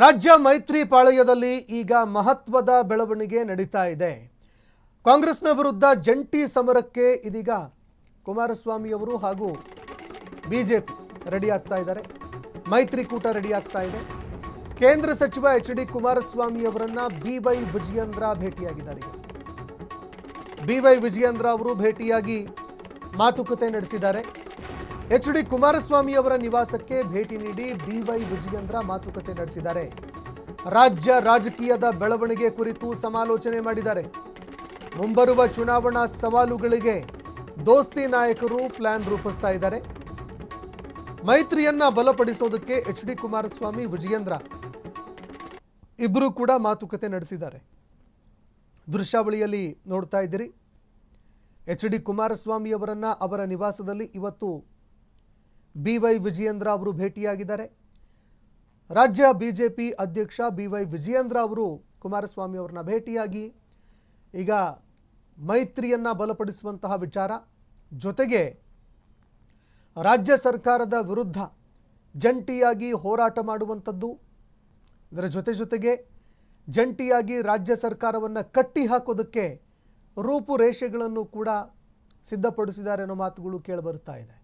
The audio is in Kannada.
ರಾಜ್ಯ ಮೈತ್ರಿ ಪಾಳಯದಲ್ಲಿ ಈಗ ಮಹತ್ವದ ಬೆಳವಣಿಗೆ ನಡೀತಾ ಇದೆ. ಕಾಂಗ್ರೆಸ್ನ ವಿರುದ್ಧ ಜಂಟಿ ಸಮರಕ್ಕೆ ಇದೀಗ ಕುಮಾರಸ್ವಾಮಿ ಅವರು ಹಾಗೂ ಬಿಜೆಪಿ ರೆಡಿ ಆಗ್ತಾ ಇದ್ದಾರೆ. ಮೈತ್ರಿಕೂಟ ರೆಡಿ ಆಗ್ತಾ ಇದೆ. ಕೇಂದ್ರ ಸಚಿವ ಎಚ್.ಡಿ. ಕುಮಾರಸ್ವಾಮಿ ಅವರನ್ನ ಬಿ.ವೈ. ವಿಜಯೇಂದ್ರ ಭೇಟಿಯಾಗಿದ್ದಾರೆ. ಬಿ.ವೈ. ವಿಜಯೇಂದ್ರ ಅವರು ಭೇಟಿಯಾಗಿ ಮಾತುಕತೆ ನಡೆಸಿದ್ದಾರೆ. ಎಚ್.ಡಿ. ಕುಮಾರಸ್ವಾಮಿ ಅವರ ನಿವಾಸಕ್ಕೆ ಭೇಟಿ ನೀಡಿ ಬಿ.ವೈ. ವಿಜಯೇಂದ್ರ ಮಾತುಕತೆ ನಡೆಸಿದ್ದಾರೆ. ರಾಜ್ಯ ರಾಜಕೀಯದ ಬೆಳವಣಿಗೆ ಕುರಿತು ಸಮಾಲೋಚನೆ ಮಾಡಿದ್ದಾರೆ. ಮುಂಬರುವ ಚುನಾವಣಾ ಸವಾಲುಗಳಿಗೆ ದೋಸ್ತಿ ನಾಯಕರು ಪ್ಲಾನ್ ರೂಪಿಸ್ತಾ ಇದ್ದಾರೆ. ಮೈತ್ರಿಯನ್ನ ಬಲಪಡಿಸೋದಕ್ಕೆ ಎಚ್.ಡಿ. ಕುಮಾರಸ್ವಾಮಿ ವಿಜಯೇಂದ್ರ ಇಬ್ಬರು ಕೂಡ ಮಾತುಕತೆ ನಡೆಸಿದ್ದಾರೆ. ದೃಶ್ಯಾವಳಿಯಲ್ಲಿ ನೋಡ್ತಾ ಇದ್ದೀರಿ. ಎಚ್.ಡಿ. ಕುಮಾರಸ್ವಾಮಿ ಅವರನ್ನ ಅವರ ನಿವಾಸದಲ್ಲಿ ಇವತ್ತು ಬಿ.ವೈ. ವಿಜಯೇಂದ್ರ ಅವರು ಭೇಟಿಯಾಗಿದ್ದಾರೆ. ರಾಜ್ಯ ಬಿಜೆಪಿ ಅಧ್ಯಕ್ಷ ಬಿ.ವೈ. ವಿಜಯೇಂದ್ರ ಅವರು ಕುಮಾರಸ್ವಾಮಿ ಅವರನ್ನ ಭೇಟಿಯಾಗಿ ಈಗ ಮೈತ್ರಿಯನ್ನ ಬಲಪಡಿಸುವಂತಹ ವಿಚಾರ, ಜೊತೆಗೆ ರಾಜ್ಯ ಸರ್ಕಾರದ ವಿರುದ್ಧ ಜಂಟಿಯಾಗಿ ಹೋರಾಟ ಮಾಡುವಂಥದ್ದು, ಇದರ ಜೊತೆಗೆ ಜಂಟಿಯಾಗಿ ರಾಜ್ಯ ಸರ್ಕಾರವನ್ನು ಕಟ್ಟಿ ಹಾಕೋದಕ್ಕೆ ರೂಪುರೇಷೆಗಳನ್ನು ಕೂಡ ಸಿದ್ಧಪಡಿಸಿದ್ದಾರೆ ಅನ್ನೋ ಮಾತುಗಳು ಕೇಳಿಬರುತ್ತಾ ಇದೆ.